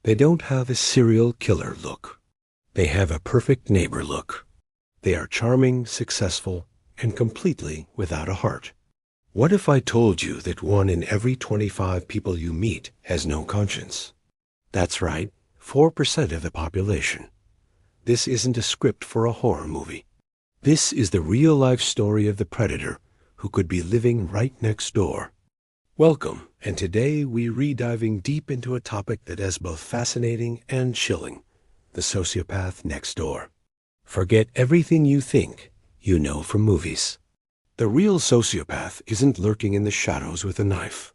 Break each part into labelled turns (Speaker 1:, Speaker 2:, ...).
Speaker 1: They don't have a serial killer look. They have a perfect neighbor look. They are charming, successful, and completely without a heart. What if I told you that 1 in every 25 people you meet has no conscience? That's right, 4% of the population. This isn't a script for a horror movie. This is the real-life story of the predator who could be living right next door. Welcome, and today we're diving deep into a topic that is both fascinating and chilling: the sociopath next door. Forget everything you think you know from movies. The real sociopath isn't lurking in the shadows with a knife.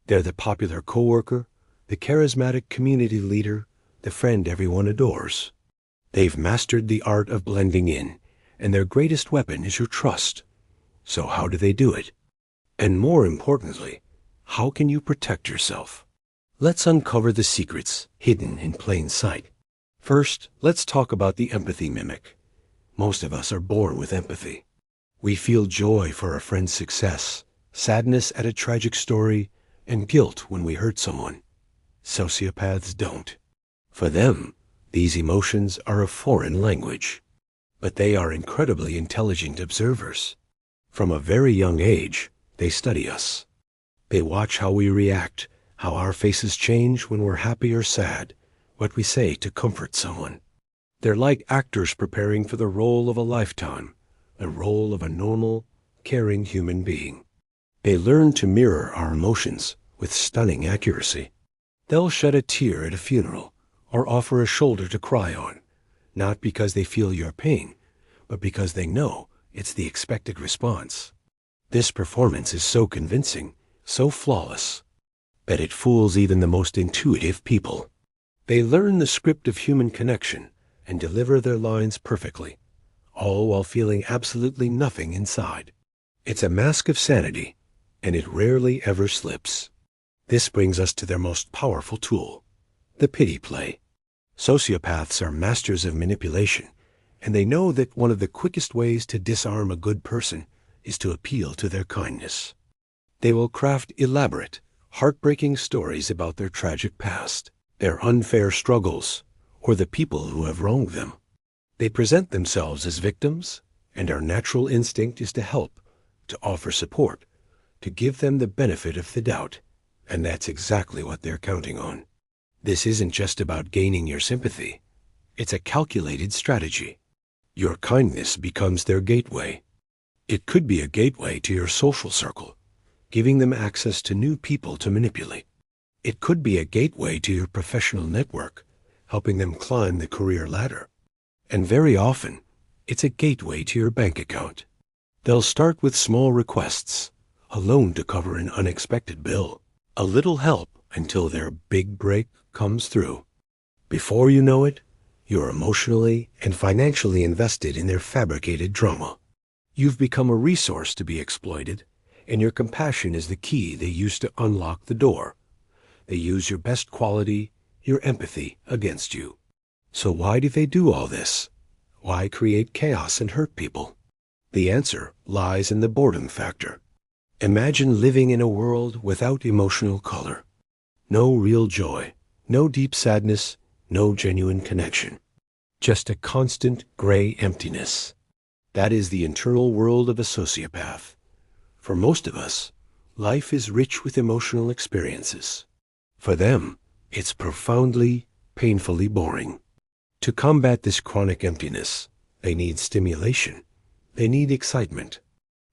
Speaker 1: They're the popular coworker, the charismatic community leader, the friend everyone adores. They've mastered the art of blending in, and their greatest weapon is your trust. So how do they do it? And more importantly, how can you protect yourself? Let's uncover the secrets hidden in plain sight. First, let's talk about the empathy mimic. Most of us are born with empathy. We feel joy for a friend's success, sadness at a tragic story, and guilt when we hurt someone. Sociopaths don't. For them, these emotions are a foreign language. But they are incredibly intelligent observers. From a very young age, they study us. They watch how we react, how our faces change when we're happy or sad, what we say to comfort someone. They're like actors preparing for the role of a lifetime, the role of a normal, caring human being. They learn to mirror our emotions with stunning accuracy. They'll shed a tear at a funeral or offer a shoulder to cry on, not because they feel your pain, but because they know it's the expected response. This performance is so convincing, so flawless, that it fools even the most intuitive people. They learn the script of human connection and deliver their lines perfectly, all while feeling absolutely nothing inside. It's a mask of sanity, and it rarely ever slips. This brings us to their most powerful tool, the pity play. Sociopaths are masters of manipulation, and they know that one of the quickest ways to disarm a good person is to appeal to their kindness. They will craft elaborate, heartbreaking stories about their tragic past, their unfair struggles, or the people who have wronged them. They present themselves as victims, and our natural instinct is to help, to offer support, to give them the benefit of the doubt, and that's exactly what they're counting on. This isn't just about gaining your sympathy. It's a calculated strategy. Your kindness becomes their gateway. It could be a gateway to your social circle, giving them access to new people to manipulate. It could be a gateway to your professional network, helping them climb the career ladder. And very often, it's a gateway to your bank account. They'll start with small requests, a loan to cover an unexpected bill, a little help until their big break comes through. Before you know it, you're emotionally and financially invested in their fabricated drama. You've become a resource to be exploited, and your compassion is the key they use to unlock the door. They use your best quality, your empathy, against you. So why do they do all this? Why create chaos and hurt people? The answer lies in the boredom factor. Imagine living in a world without emotional color. No real joy, no deep sadness, no genuine connection. Just a constant gray emptiness. That is the internal world of a sociopath. For most of us, life is rich with emotional experiences. For them, it's profoundly, painfully boring. To combat this chronic emptiness, they need stimulation. They need excitement.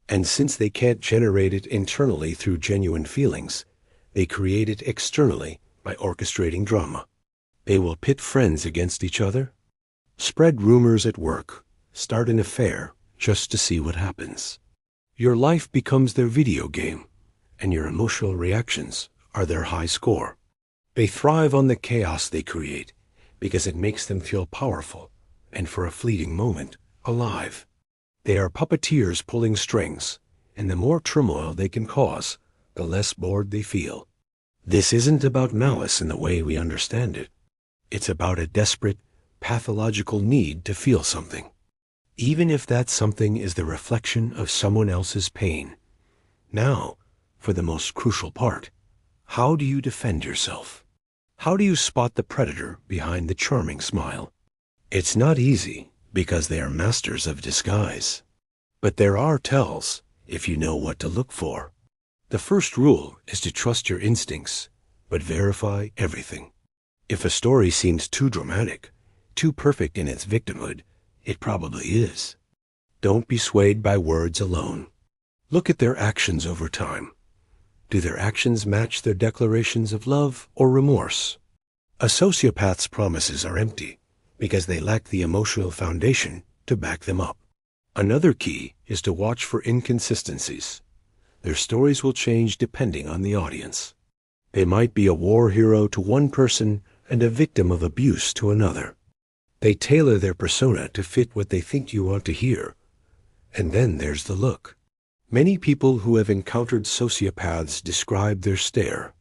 Speaker 1: And since they can't generate it internally through genuine feelings, they create it externally by orchestrating drama. They will pit friends against each other, spread rumors at work, start an affair just to see what happens. Your life becomes their video game, and your emotional reactions are their high score. They thrive on the chaos they create because it makes them feel powerful and, for a fleeting moment, alive. They are puppeteers pulling strings, and the more turmoil they can cause, the less bored they feel. This isn't about malice in the way we understand it. It's about a desperate, pathological need to feel something, even if that something is the reflection of someone else's pain. Now, for the most crucial part, how do you defend yourself? How do you spot the predator behind the charming smile? It's not easy because they are masters of disguise. But there are tells if you know what to look for. The first rule is to trust your instincts, but verify everything. If a story seems too dramatic, too perfect in its victimhood, it probably is. Don't be swayed by words alone. Look at their actions over time. Do their actions match their declarations of love or remorse? A sociopath's promises are empty because they lack the emotional foundation to back them up. Another key is to watch for inconsistencies. Their stories will change depending on the audience. They might be a war hero to one person and a victim of abuse to another. They tailor their persona to fit what they think you want to hear. And then there's the look. Many people who have encountered sociopaths describe their stare.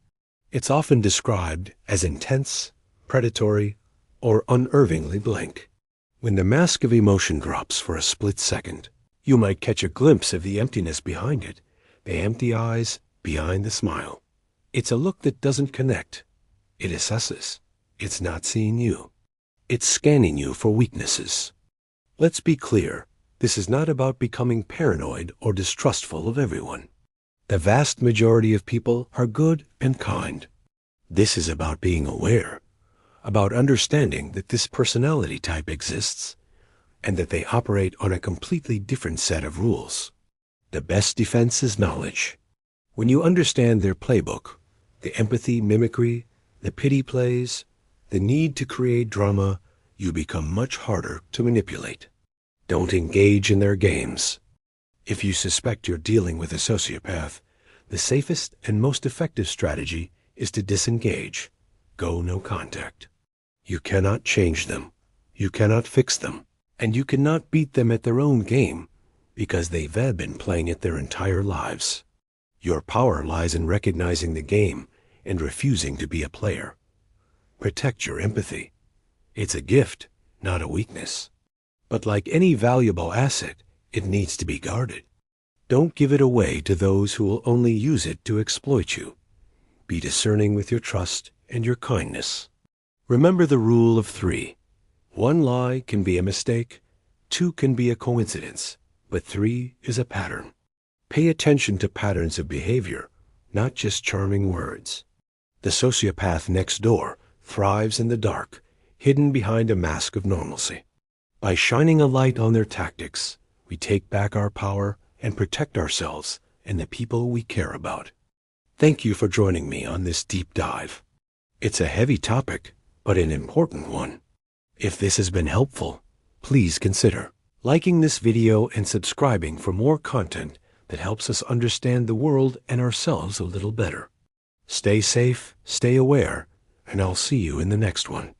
Speaker 1: It's often described as intense, predatory, or unervingly blank. When the mask of emotion drops for a split second, you might catch a glimpse of the emptiness behind it, the empty eyes behind the smile. It's a look that doesn't connect. It assesses. It's not seeing you. It's scanning you for weaknesses. Let's be clear. This is not about becoming paranoid or distrustful of everyone. The vast majority of people are good and kind. This is about being aware, about understanding that this personality type exists, and that they operate on a completely different set of rules. The best defense is knowledge. When you understand their playbook, the empathy mimicry, the pity plays, the need to create drama, you become much harder to manipulate. Don't engage in their games. If you suspect you're dealing with a sociopath, the safest and most effective strategy is to disengage. Go no contact. You cannot change them. You cannot fix them. And you cannot beat them at their own game because they've been playing it their entire lives. Your power lies in recognizing the game and refusing to be a player. Protect your empathy. It's a gift, not a weakness. But like any valuable asset, it needs to be guarded. Don't give it away to those who will only use it to exploit you. Be discerning with your trust and your kindness. Remember the rule of 3. 1 lie can be a mistake, 2 can be a coincidence, but 3 is a pattern. Pay attention to patterns of behavior, not just charming words. The sociopath next door thrives in the dark, hidden behind a mask of normalcy. By shining a light on their tactics, we take back our power and protect ourselves and the people we care about. Thank you for joining me on this deep dive. It's a heavy topic, but an important one. If this has been helpful, please consider liking this video and subscribing for more content that helps us understand the world and ourselves a little better. Stay safe, stay aware, and I'll see you in the next one.